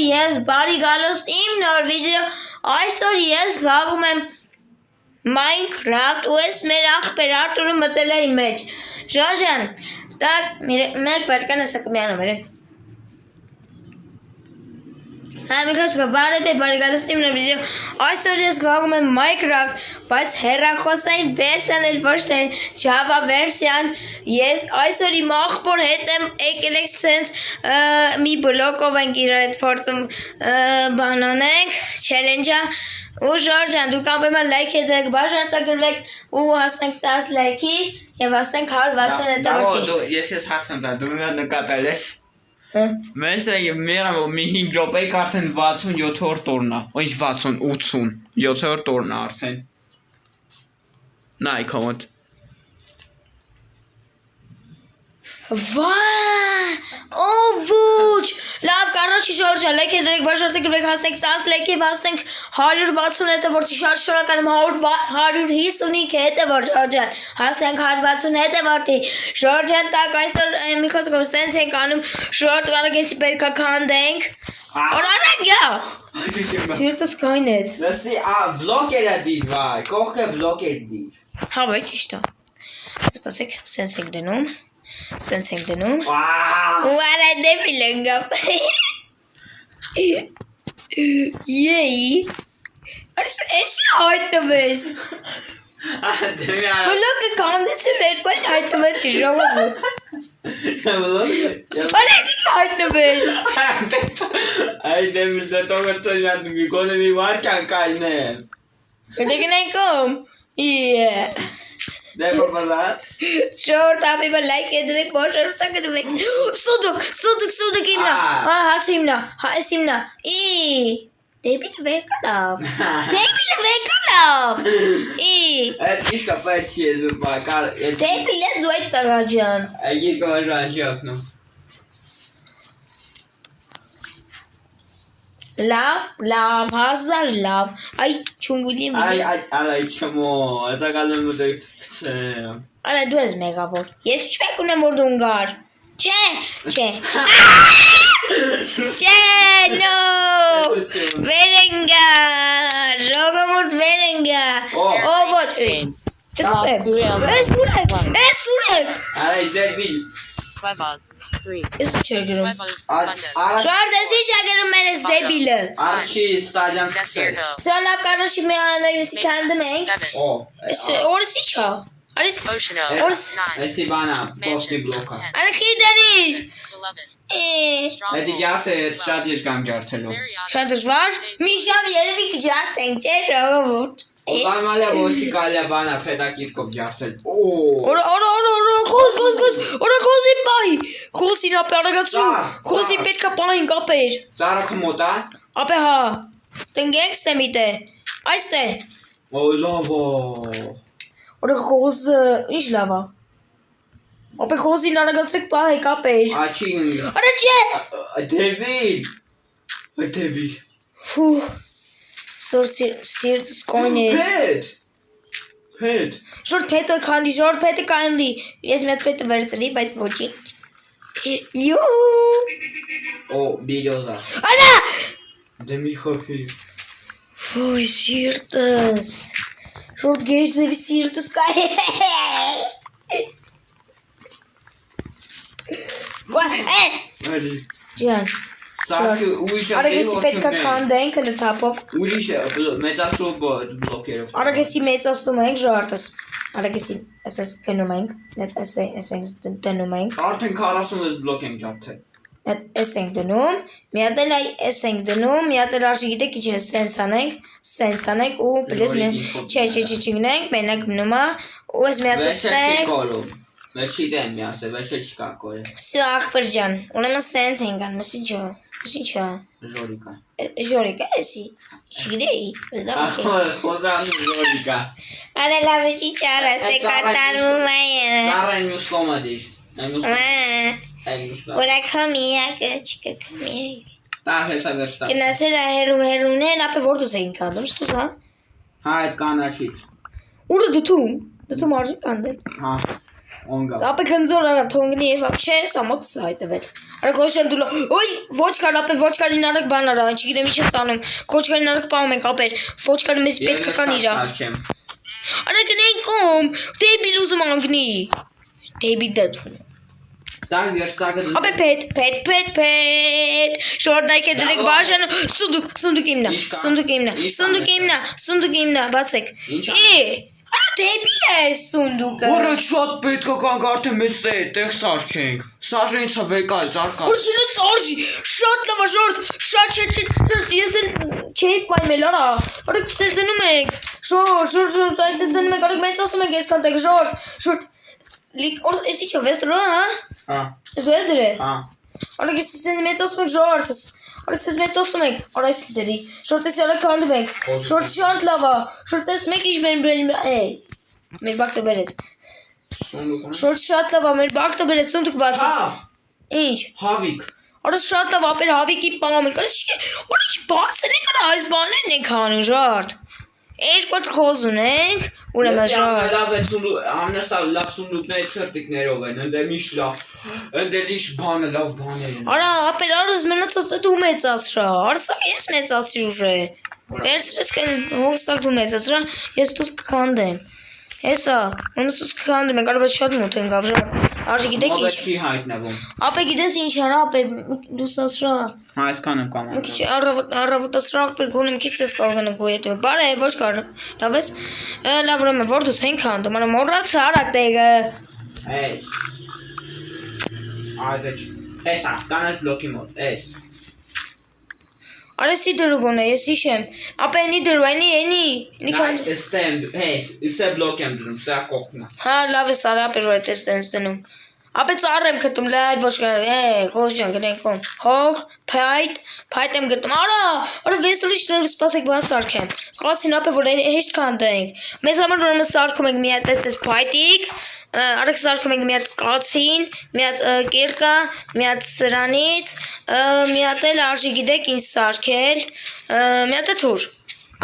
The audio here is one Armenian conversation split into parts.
եւ բարի գալուստ իմ նոր վիդեո այսօր ես գաղում եմ Minecraft ու ես մեր աղբեր Արտուրը մտել է իմ մեջ Ժորժան так մեր պատկանը սակմյանը մերը բարի գալուստ իմ նոր վիդեո այսօր ես գաղում եմ Minecraft բայց հեռախոսային վերսիան էլ ոչ թե Java վերսիան ես այսօր իմ աղբոր հետ եմ եկել եք սենց մի բլոկով ենք իրար հետ փորձում բանանենք challenge-ը ու Ժորժան դուք անպայման լայք եք բաժարտագրվեք ու հասնենք 10 լայքի եւ հասնենք 160 հետևորդի ես հարցն տա դու մի նկատել ես Mēs mieram մի 5 րոպեի արդեն 67-րդ օրն է, ոչ 60, 87-րդ օրն է արդեն։ Նայ կոմենտ։ Վայ, ոչ, լավ, կարոջի Ժորժան, լայք դրեք բաժարտագրվեք հասնենք 10 լայքի եւ հասնենք 160 հետևորդի շատ շնորհակալ եմ 155 հետևորդ Ժորժան, հասնենք 160 հետևորդի Ժորժան տակ այսօր մի խոսքով սենց ենք անում շորտ արագեցի պետքա քանդենք Օրարակ գա Սիրտս կային է Լսի, բլոկերը դիր վայ, կողքը բլոկեր դիր Հա, վայ, ճիշտ է Սպասեք, սենց ենք դնում Սենց ենք դնում ու արա դեպիլ են գապ Եի Էսի հայտնվես Բլոկը կանդեցի վերբայլ հայտնվեց ժողով Բլոկը հայտնվեց Այ դեմիլ դետողը ծոյնատ մի գոնը մի վարկան կայն է Դեգնային կոմ Դեպո բլատ Շորտ ապիվը լայք եդրեք բոշորտա գրվեք Սուդուկ իմնա Հաց իմնա Հաց իմնա Դեպիլը վեկալավ Այդ իշկա պայտ չի է զուր պակար Դեպիլը զույտ տղա ջան Այդ իշկա վաժան չի ակնում Լավ, հազար լավ Այ չունգուլի Այ չմո, այդ ակալում ու դե կցեմ Արա դու ես մեգավոր Ես չպեք ունեմ որ դու ունգար Չէ նո Վերենգա Ժողովուրդ վերենգա Ոչ Ես ուրեմ Այ դեպիլ Ես չէ գրում Շորտ ես ինչ է գրում մեր ես դեպիլը Արչի ստադյան սկսել Սա լավ կարոշի մի անագեսի կանդում ենք Օրս ինչ հա Էսի բանա, պոստի բլոկա Արա խի դարիր Էդի գյարդը շատ երկան գյարդելով Շատ դժվար Մի շավ երևի կջարդենք չէ ժողովուրդ Բանմալը ոչի կալյա բանա պետակիրկով գյարդել Օրա խոզի պահի Խոզին ապե արագացրու Խոզի պետքա պահին կապեր Ծարը կմոտ է Ապե հա Տնգենք ստեմիտ է Այս է լավա Օրա խոզը ինչ լավա Ապե խոզին արագացրեք պահի կապեր Աչի Արա չէ Դևիլ Ֆու Սիրտս կոյն է Պետ Ժորդ պետը կանդի, ժորդ պետը կանդի Ես մի հատ պետը վերցրի, բայց ոչինչ Օ, բիրյոզա Ալա Դե մի խորպի Ոյ, սիրտս Ժորդ գեշ ձևի սիրտս կայ Ալի Ջան Արագեսի պետքա կանդենք լթապով Ուրիշ մեծացրով բլոկերով Արագեսի մեծացնում ենք ժորդս Արագեսի ասած գնում ենք Ես ենք դնում ենք Արդեն 46 բլոկ ենք ջարդել Ես ենք դնում Մի հատ էլ ես ենք դնում Մի հատ էլ արժի գիտեք իչ է սենց անենք ու պլես չէ չգնենք մենակ մնումա ու ես մի հատ ստենք Վերջի դեմ մի ասե, վերջը չկա կորը Սյո աղբր ջան, ունեմն սենց ենք ան, մսի ջո Ինչա Ժորիկա եսի Չգիտեի Խոզանում ժորիկա Արա լավ էսի ճարը Սեկատանում այը Ծառեն մյուս կոմը դիշ Ուրա կամիակը Չկա կամիակը Տաղ հեսա վերջտա Գնացել է հերում են ապե որդուս էին կանդում Շտուս հա Հա այդ կանաշից Ուրը դթում արժի կանդել Հա Onga. Ապե քնձոր արա թոնգնի եւ вообще սամոքս հայտվել Արա կոչան դու ոյ ոչ կար ապե ոչ կարին արեք բան արա չգիտեմ ինչ է տանում կոչկարին արեք պահում ենք ապեր ոչ կարի մեզ պետք է կան իրա Արա գնենք ում դեբիլ ուզում անգնի դեբիլ դատուն Տակ վերստակը Ապե պետ շորտայք է դրեք բաժան սունդուկ իմնա բացեք Դեպի է սունդուկը Որը շատ պետք է կանք արդեն մեզ տեղ սարքենք Սաժենցը վեկալ ծարկա Որշինը ծարժի շատ լավա ժորդ շատ ես էլ չեի պայմել արա Արեք սեզ դնում եք Շորտ այս ես դնում եք արեք մեծ ասում եք ես կանտեք ժորդ Ես իչը վեստրո հա Ես դու ես դրե Արեք ես սեզ մեծ ասում եք ժորդ Արեք սեզ մեծ ասում եք Արայս դերի Շորտ ես արեք հանդում եք Շորտ շատ լավա Շորտ տեսում եք ինչ Մեր բակտը բերեց Շորտ շատ լավա մեր բակտը բերեց սունդուկ բացեց Ինչ Հավիք Արես շատ լավա ապեր հավիկի պամ եք Արես ինչ բացել եք արա այս բաներն ենք հանում ժարդ Երկու հատ խոզ ունենք Ուրեմն ժարդ Լավ է ամենասա լավ սունդուկների ծրտիկներով են Ընդե միշտ լավ Ընդե լիշ բանը լավ բաներ են Արա ապեր արես մենացած դու մեծացրա Արցակ ես մեծացի ուժե Վերցրես կեն հողսակ դու մեծացրա Ես դուս կքանդեմ Հեսա, ոնց ուս կքանդեմ ենք, արաբետ շատ մոտ ենք ավժար Արժի գիտեք ինչ չի հայտնվում Ապե գիտես ինչ արա, ապեր դուս ասրա Այսքան եմ կամ Մի քիչ առավոտասրա ապեր գոնեմ քիչ ես կարող ենք գոյետը Բարե, ոչ կար Լավ ես Լավ ուրեմն որ դուս ենք քանդում, արա մոռացա արա տեղը Էս Այդեչ Էսա, կանաչ բլոկի մոտ, էս Արեսի դրու գոնե, ես իշեմ Ապե ենի դրու, ենի քանդ Ստեմ, էս, ստե բլոկ եմ դնում, ստե կողքնա Հա, լավ ես արա, ապեր որ էտ ես դնում Ապե ծառ եմ գտում, լայ ոչ կար, գոզ ջան, գնենք ում Հող, փայտ եմ գտում, արա վեստրի շներով սպասեք բան սարքեմ Կասին ապե որ հեշտ քանդենք Մեզ համար որ մենք սարքում ենք մի հատ այս փայտիկ Արեք սարքում ենք մի հատ կացին, մի հատ կերկա, մի հատ սրանից, մի հատ էլ արժի գիտեք ինչ սարքել, մի հատ է թուր,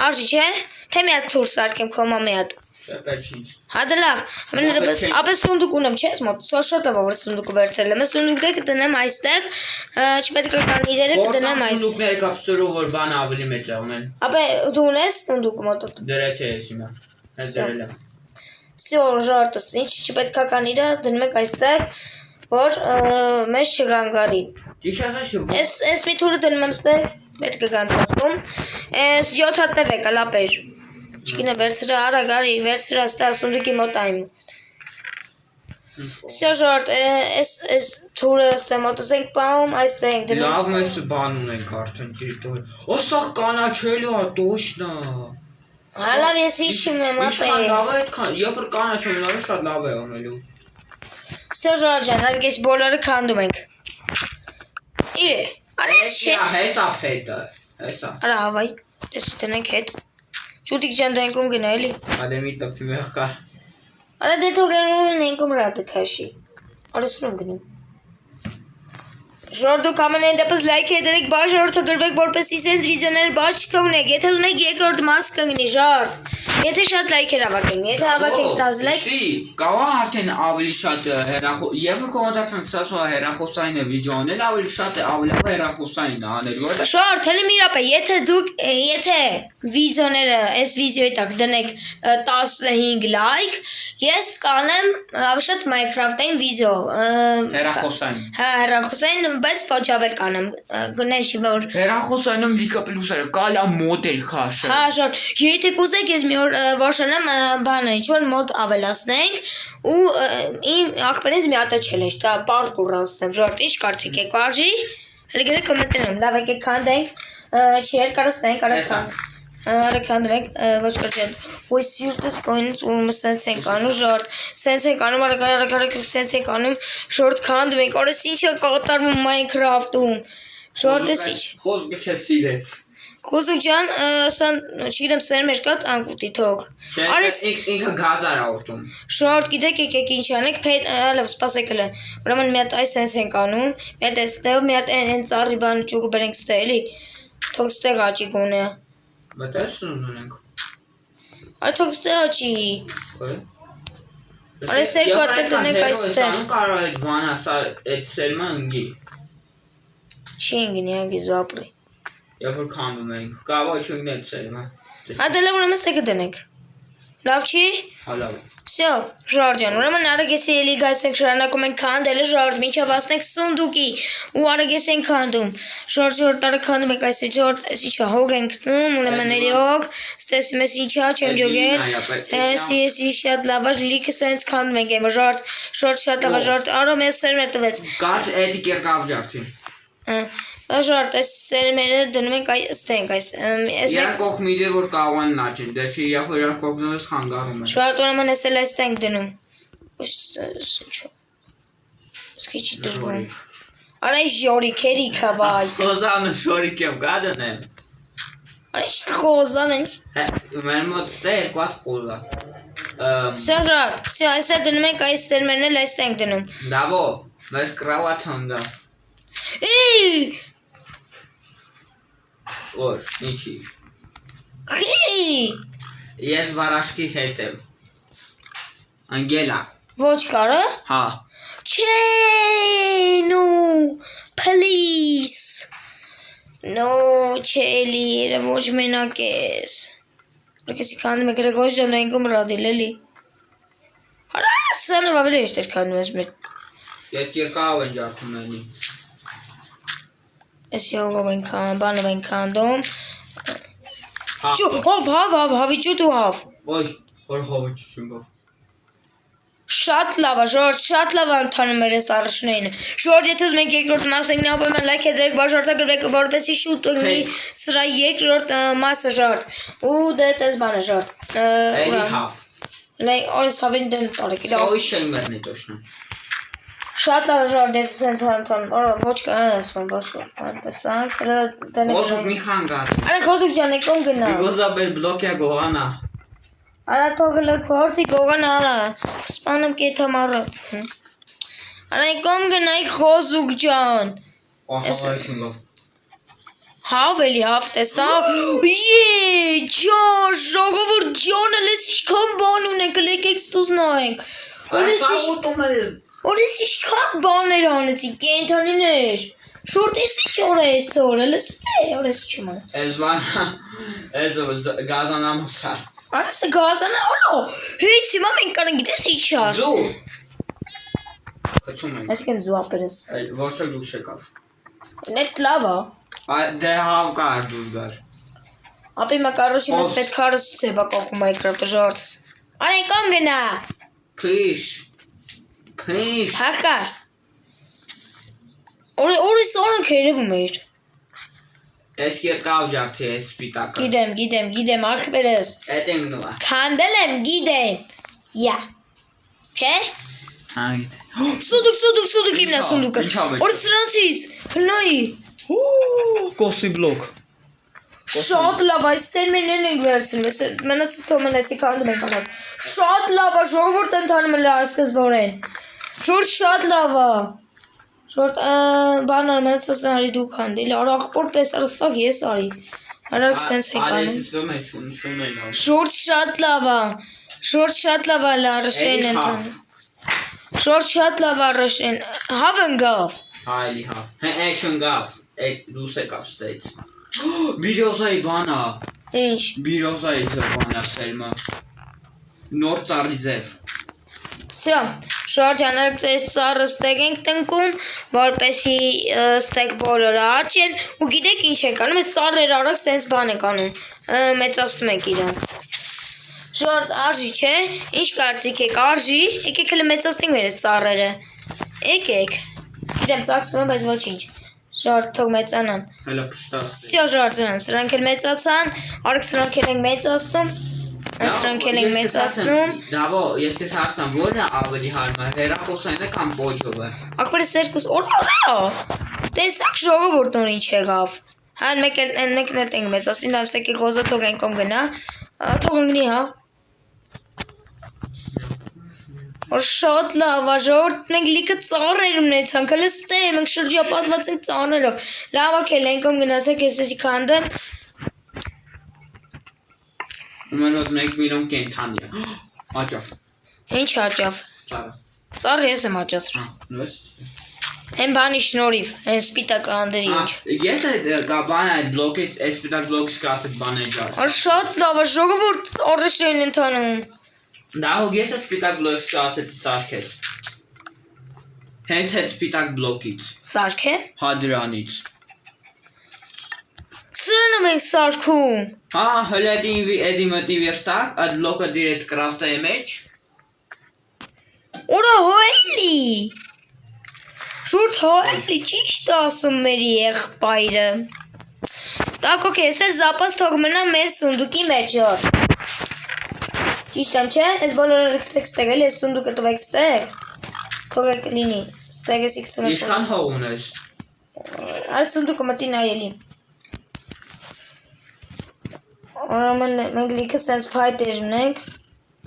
արժի չէ, թե մի հատ թուր սարքեմ կոմա մի հատ Հա դե լավ, ապե սունդուկ ունեմ չէ, շատ լավ որ սունդուկը վերցել եմ, սունդուկները կտնեմ այստեղ, չպետք է կան իրերը կտնեմ այստեղ Սունդուկները կապսորով որ բան ավելի մեծ է ունել Ապե դու ունես սունդուկ մոտով Դրեց է ես հիմա, ես դրել եմ Սյո ժարտս, ինչ չպետք է կան իրա, դնում եք այստեղ, որ մեզ չգանգարի Ես մի թուրը դնում եմ ստեղ, պետք է գանդվածքում Ես 7 հատ տև եկա, լապեր Չկինը վերցրա, արա գարի, վերցրա ստեղ սունդուկի մոտ այմ Սյո ժարտ, ես թուրը ստեղ մոտս ենք պահում, այստեղ ենք դնում Լավ մեծ բան ունենք արդեն ճիրտոր Ասաղ կանաչելու հա տոշնա Հալավ ես իշում եմ ապե Ինչքան լավ է այդքան, երբ որ կանաչելու լավ է շատ լավ է անելու Սյո ժարտ ջան, արկ ես բոլորը քանդում ենք Արես չէ Հեսա պետը, հեսա Արա հավայ, ես տնենք հետ Չուտիկ ջան դու ենքում գնա էլի Ադեմի տպցի մեղ կար Արա դե թող ենքում ռատը քաշի Արեսնում գնում Ժորդուք ամենայն դեպս լայք է դրեք բար ժորդը գրվեք որպեսի սենց վիզիոներ բաց չթողնեք Եթե ուզում եք երկրորդ մաս կգնի ժարդ Եթե շատ լայքեր հավաքենք, եթե հավաքենք 10 լայք Կավա արդեն ավելի շատ Եվ որ կոմոդակցան սասու հերախոսային է վիդեոանել ավելի շատ է ավելի հերախոսային անել Ժարդ, հելի միրապ է, եթե դուք, եթե վիդեոները այս վիդեոյի տակ դնեք 15 լայք Ես կանեմ շատ Minecraft-ային վիդեո Հերախոսային Հա, հերախոսային բայց պոչավել կանեմ, գնեշի որ Հերախոսայնում լիքա պլուսերը, կալա մոդել քաշը Հա, ժոր, եթե կուզեք ես մի օր վարշանեմ բանը, ինչ-որ մոդ ավելասնենք ու իմ աղբերից մի հատը չելեշ, դա պարկուր անցնեմ, ժոր, ինչ կարծիք եք վարժի, հելի գետեք կոմենտներում, լավ եք քանդենք, չի երկարացնենք, արեք քանդում եք, ոչ կարծիք, ոյ սիրտս կոյնից ուրումը սենց ենք անում, ժոր, սենց ենք անում, արագ սենց ենք անում, ժորդ քանդում ենք, օրես ինչ է կատարվում Minecraft-ում, ժորդ ես ինչ Խոսքը չես սիրեց Կոզուկ ջան, չգիտեմ սեր մեր կատ անկուտի թող Ինքը գազար աղտում Շորդ գիտեք եկեք ինչ անեք, լավ սպասեք հլը Ուրեմն մի հատ այս սենց ենք անում, մի հատ էստեղ, մի հատ են ծառի բան ճուգը բերենք ստեղ էլի Թող ստեղ աճի գոնե Բայց այս ունենք Արի թող ստեղ աճի Արի սեր կատ է դնենք այստեղ Կարող այդ բան ասա, այդ սերմա ընգի Չի ինգնի անգի զապրի։ Երբ որ քանդում ենք, կարող է չգնել ծերմա։ Ադելը ուրեմն ստեքը դնենք։ Լավ չի։ Հա լավ։ Всё, Ժորժ ջան, ուրեմն արագ էսի էլի գայսենք շարունակում ենք քանդելը Ժորժ, մինչև հասնենք սունդուկի ու արագ ենք քանդում։ Ժորժ արագ քանդում ենք այսի Ժորժ, էսի չա հոգ ենք տնում, ուրեմն էլի հոգ, ստեսի մեզ ինչա չեմ ջոգել։ Էսի շատ լավ է, լիքը սենց քանդում ենք եմը Ժորժ, շատ լավ է Ժորժ, արո մեզ սերմեր տվեց։ Կաց էդի կերկավ ջարդին։ Ժորժ, այս սերմերը դնում ենք ստենք այս։ Իրանք կողմիդը որ կարող են նաճել, դե չի երբ որ իրանք կողմնես խանգարում են։ Շատ ուրեմն էս էլ այս ենք դնում։ Սկիչի դրվում։ Արա ժորի քերիքա բայ։ Խոզանը շորիկ եմ գադնեմ։ Այս խոզան ինչ։ Մեր մոտ ստե երկու խոզա։ Սերժարդ, всё, այս է դնում ենք այս սերմերն էլ այս ենք դնում։ Դավո, մեր կրավատ հանգա։ Էй! Որ, ինչի։ Էй! Ես վարաշկի հետ եմ։ Անգելա։ Ոչ կարը։ Հա։ Չէ, no, please. No, չելի, ոչ մենակ ես։ Եկեսի քանում եք ռեգոչ ջան այնքում ռադիլ էլի։ Արա, սանը ավելի էշտ էր քանում ես մեկ։ Ետ երկավ են ջարդում էնի։ Ես յոգով ենք բանով ենք քանդում։ Հա։ Հավ, հավիճուտ ու հավ։ Ոյ, որ հովիչ չունգով։ Շատ լավ է, Ժորժ, շատ լավ է ընթանում էր այս առաջնայինը։ Ժորժ, եթե ուզում եք երկրորդ մասը գնա, ապա մենք լայք դրեք, բաժարտագրեք, որպեսզի շուտ ունի սրա երկրորդ մասը Ժորժ։ Ու դե տես բանը Ժորժ։ Էլի հավ։ Լայ, օրս հավին դեն տալեք։ Ոյ շեյմերն է տոշնա։ Շատ լավ Ժորժ, ես սենց հանդան։ Օրա ոչ կա, ասում ոչ կա։ Տեսանք, դենեք։ Խոզուկ մի խանգար։ Արա խոզուկ ջան, եկոմ գնա։ Իգոզաբել բլոկյա գողանա։ Արա թողել քորտի գողան արա։ Սպանում կեթամարը։ Արա եկոմ գնայ խոզուկ ջան։ Ահավայությունով։ Հավ էլի հավ տեսավ։ Ջան, ժողովուրդ ջանը լես ինչքան բան ունենք, եկեք ստուզնայինք։ Օրես ինչքան բաներ անեցի, կենթանիներ։ Շորտ ես ինչ օր է այսօր, լես օրես չիմանա։ Էս բան, էս գազանամոսար։ Արես գազանը, օրո, հեյց հիմա մենք կանենք գիտես ինչ ա։ Ձու։ Խչում ենք։ Այսինքն զուապերս։ Ոչ էլ դուք չեկավ։ Նետ լավ ա։ Դե հավ կար դուր գար։ Ապի մակարոշին ես պետք հարս ծեբա կողում Minecraft-ը ժորս։ Անի կոմ գնա։ Քիշ։ Հակար։ Օրես օրենք երևում էր։ Ես երկավ ջարդի ես սպիտակը։ Գիտեմ, աղբերս։ Էդ ենք նվա։ Քանդել եմ, գիտեմ։ Յա։ Չէ։ Հա գիտե։ Սուդուկ իմնա սունդուկը։ Օրս սրանցից, հլնայի։ Կոսի բլոկ։ Շատ լավ, այս սերմերներն ենք վերցնում, մնացած թողնել էսի քանդում ենք անակ։ Շատ լավ է, ժողովուրդ ընթանում էլ սկզբորեն։ Շորտ շատ լավ է։ Շորտ բանար մնացած արի դու քանդել, արա աղբոր պես արսակ ես արի։ Արագ սենց ենք անում։ Շորտ շատ լավ է։ Լարշեն ընթանում։ Շորտ շատ լավ արշեն։ Հավ ընգավ։ Հա էլի հավ։ Էջ ընգավ։ Էդ դուս եկավ ստեյց։ Բիրոզայի բանա։ Ինչ։ Բիրոզայի բանա սերմա։ Նոր ծառի ձև։ Всё, Շորտ ջան, այս ծառը ստեկ ենք տնկում, որպեսի ստեկ բոլորը աճեն, ու գիտեք ինչ ենք անում, այս ծառերը արագ սենց բան ենք անում, մեծացնում ենք իրանց։ Շորտ արժի չէ, ինչ կարծիք եք, արժի, եկեք հələ մեծացնենք մեր այս ծառերը։ Եկեք։ Գիտեմ, ծախսում եմ, բայց ոչինչ։ Շորտ թող մեծանան։ Հələ փշտած։ Всё, Շորտ ջան, սրանք էլ մեծացան, արագ սրանք էլ ենք մեծացնում։ Սրանք էլ ենք մեծացնում։ Դավո, ես ես հարցնեմ, որն է ավելի հարմար, հեռախոսայինը կամ պոջովը։ Ակբերս երկուս, օրա։ Տեսակ ժողովուրդն որ ինչ եղավ։ Հան մեկն էլ ենք մեծացին, լավ սեկի խոզը թող ենք կոմ գնա։ Թող ընկնի, հա։ Որ շատ լավ է, ժողովուրդ մենք լիքը ծառեր ունեցանք, հələ ստե մենք շրջապատված ենք ծառերով։ Լավ ակել ենք կոմ գնացեք, ես էսի քանդեմ։ Ումենոտ 1 միլիոն կենթանի է։ Աճավ։ Ինչ աճավ։ Ծառը։ Ծառ ես եմ աճացրել։ Նույնպես։ Հեն բանի շնորհիվ, հեն սպիտակ անդերի ինչ։ Ես բանը այդ բլոկից, այս սպիտակ բլոկից կասետ բան է ջաս։ Շատ լավ է, ժողովուրդ օրեշտին ընթանում։ Դա հոգ ես սպիտակ բլոկից կասետի սարքես։ Հենց այդ սպիտակ բլոկից։ Սարք է։ Հա դրանից։ Սրանը մենք սարքում։ Հա, հələ էդի մտի վերստակ, այդ բլոկը դիրետ կրաֆտը է մեջ։ Ուրա հոյլի։ Շուրջ հոյլի ճիշտ ասում մեր եղբայրը։ Так, օքեյ, ես զապաս թող մնա մեր սունդուկի մեջ։ Ճիշտ եմ, չէ՞։ Այս բոլորը լքցեք ստեղել, այս սունդուկը տվեք ստեղ։ Թողեք լինի, ստեղ ես իքսը։ Ինչքան հող ունես։ Այս սունդուկը մտի նայելի։ Ուրեմն մենք լիքը սենց փայտեր ունենք։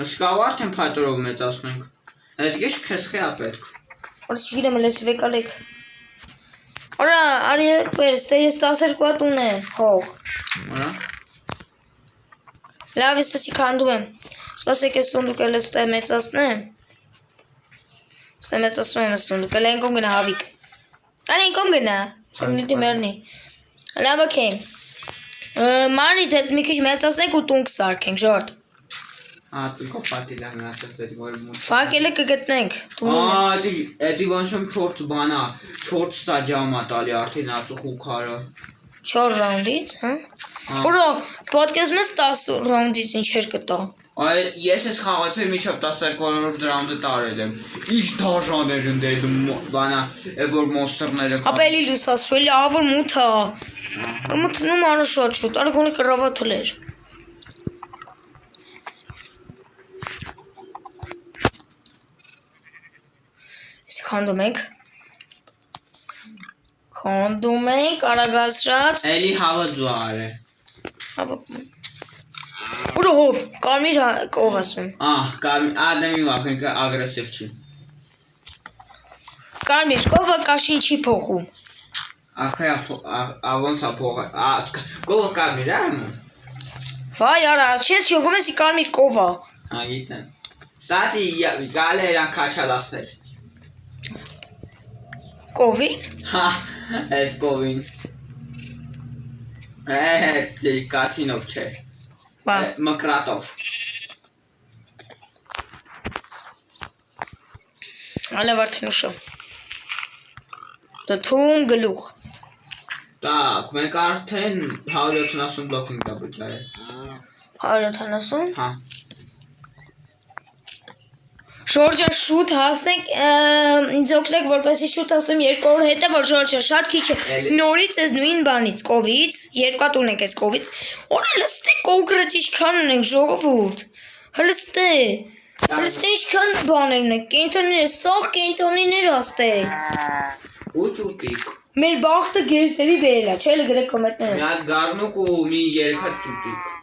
Սկավ արդեն փայտորով մեծացնենք։ Այս գիշ քեսխի է պետք։ Որ չգիտեմ լես վեկալեք։ Արա, արի եղբայր, ստե ես 12 հատ ունեմ, հող։ Արա։ Լավ, ես ասի քանդում եմ։ Սպասեք ես սունդուկը ստե մեծացնեմ։ Ստե մեծացնում եմ սունդուկը, լեն կոմ գնա հավիկ։ Ալեն կոմ գնա, սնդիտի մերնի։ Լավ, օքեյ։ Մանից հետ մի քիչ մեծացնենք ու տունք սարքենք, ժորդ։ Ծնկով ֆակել է մնացել որ մոտ։ Ֆակելը կգտնենք։ Էդի ոնչում 4 բանա, 4 սա ջամա տալի արդեն ածուխ ու քարը։ 4 ռաունդից, հա։ Ուրա, պոդքասթը 10 ռաունդից ինչեր կտա։ Այ ես ես խաղացել միջով 12-րդ ռաունդը տարել եմ։ Ինչ դաժաներ են դեդում բանա, որ մոնստերները։ Ապելի լուսասուելի ավոր մութա։ Մութնում արա շատ շուտ, արա գոնե կռավա թլեր։ Իսկ քանդում ենք, արագացրած։ Էլի հավը ձուար է։ Ուրա հով, կարմիր կով ասում։ Ադեմի վախենք ագրեսիվ չի։ Կարմիր կովը կաշին չի փոխում։ Ախե ոնց է փողը։ Կովը կարմիր է անում։ Վայ արա, չես յոգում ես կարմիր կովա։ Հա գիտեմ։ Ստատի գալը իրան քաչալասներ։ Կովին։ Հա, այս կովին։ Կացինով չէ։ Մկրատով։ Ալև արդեն ուշը։ Դթում գլուխ։ Так, մենք արդեն 170 բլոկ ենք դաբուճարել։ 170։ Հա։ Ժորժը շուտ հասնենք, ինձ օգնեք որպեսի շուտ հասնեմ 200 հետը, որ Ժորժը շատ քիչ է։ Նորից ես նույն բանից, կովից, 2 հատ ունենք այս կովից։ Օր լստե կոնկրետ ինչքան ունենք ժողովուրդ։ Հլստե։ Հլստե ինչքան բաներ ունենք, կենտրոններ, սաղ կենտրոններ աստե։ Ու ճուտիկ։ Մեր բախտը գերսևի բերել է, չէ՞ էլ գրեք կոմենտները։ Մի հատ գառնուկ ու մի 3 հատ ճուտիկ։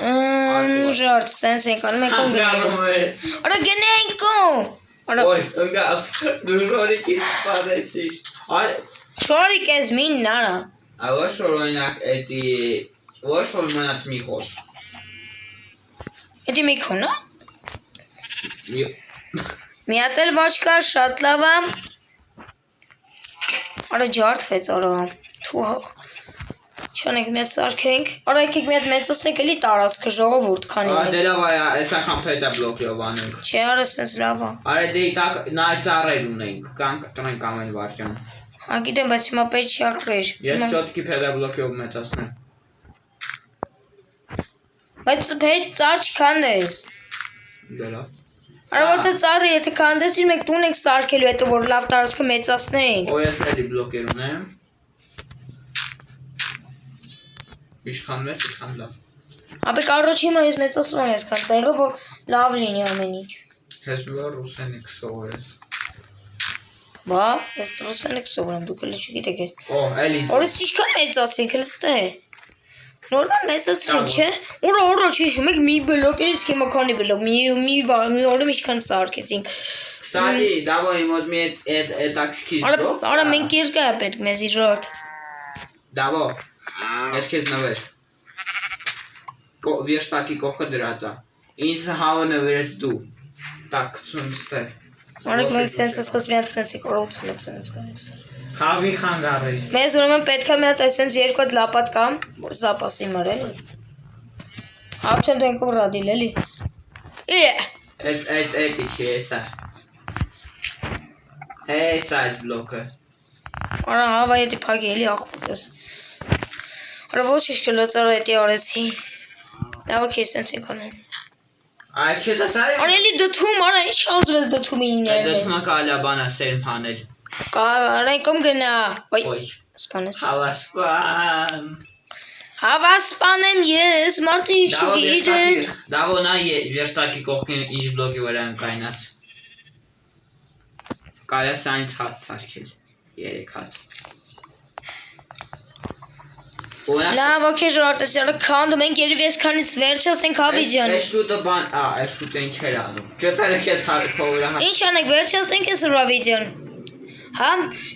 Ժորժ, սենց ենք անում ենք ում գնենք։ Արա գնենք ում։ Ոյ, ընգավ, դու շորիկ ինչ սպարեցիր։ Շորիկ ես մին նարա։ Ոչ որ օրինակ էդի, ոչ որ մնաց մի խոս։ Էդի մի քոնա։ Մի հատ էլ ոչ կա, շատ լավ է։ Արա ջարդվեց, արա։ Թու Չանենք մեծ սարքենք, արա եկեք մի հատ մեծացնենք էլի տարածքը ժողովուրդ քանի։ Դե լավ է, այս անգամ փետա բլոկով անենք։ Չէ, արա սենց լավ է։ Արա դե տակ նա ծառեր ունենք, կանք տնենք ամեն վարքյան։ Հա գիտեմ, բայց հիմա պետք չի ախպեր։ Ես շոտկի փետա բլոկով մեծացնեմ։ Բայց հետ ծառ չքանդես։ Դե լավ։ Արա ոտը ծառը եթե քանդեցին մենք տուն ենք սարքելու հետո որ լավ տարածքը մեծացնենք։ Օ ես էլի բլոկեր ունեմ։ Ինչքան մեծ, ինչքան լավ։ Ապեք առաջ հիմա ես մեծացնում եմ այսքան տեղը, որ լավ լինի ամեն ինչ։ Ես որ ռուսենիկ սովորես։ Բա, ես ռուսենիկ սովորեմ, դուք էլ չգիտեք ես։ Օ, էլի։ Օրս ինչքան մեծացինք, լստե։ Նորմալ մեծացրինք, չէ։ Ուրա չի հիշում եք մի բլոկ էս հիմա քանի բլոկ, մի օրում ինչքան սարքեցինք։ Սարի, դավո իմոտ մի հետաքրքիր բլոկ։ Արա մենք երկա է պետք մեզի ժորդ։ Դավո։ Ես քեզ նվեր։ Վերստակի կողքը դրած է։ Ինձ հավը նվերեց դու։ Так, ցույց տե։ Արեք մենք սենց ասած միակ սենցի կորողություն եք սենց կանենք Հավի խանգարի Մեզ ուրեմն պետք է մի հատ այսենց երկու հատ լապատ կամ որ զապասի մար էլի Հապ չեն դու ենքով ռադիլ էլի Էդ իչի էսա Էսա այս բլոկը Արա հավա եդի պագի էլի աղպուտես Արա ոչ իշկը լծարը եդի արեցի Լավը կեզ սենց ենք անում Այդ չէ դասարի Արելի դթում, արա ինչ ազու ես դթում էին ներն Դթումը կալա բանա սերմ հանել Արա ինքում գնա Ոյ Սպանես Հավասպան Հավասպան եմ ես, մարդի չգիտեն Դավոնա վերստակի կողքին ինչ բլոգի վրա եմ կայնած Կարյա սանից հատ սարքել Երեք հատ Լավ, ոքե ժողարտես յարը կանդում ենք երև ես քանից վերջս ենք հավիդյան Այս շուտը բան, այս շուտը ինչ էր անում Ջոտարը կեզ հարքով ուրա Ինչ անեք վերջս ենք ես հավիդյան Հա,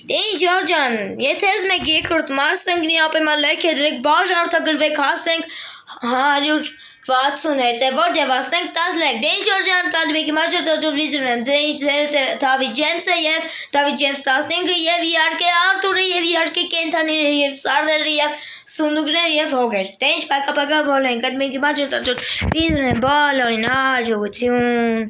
դեին Ջորջան, եթե ես մեկ երկրորդ մաս ընգնի ապեմա լեք է դրեք բաժ արտագրվեք հասենք 160 հետևոր և ասնենք 10 լեք Դեին Ջորջան կանդում եք իմ աջորդաջոր վիզյուն եմ ձեր ինչ ձեր Դավիթ Ջեմսը և Դավիթ Ջեմս 15-ը և իարկե Արտուրը և իարկե կենթանիները և սարները և սունդուկներ և հոգեր Դե ինչ պակապակա բոլենք, այդ մենք իմ աջորդաջոր վիզյուն եմ բոլորին աջողություն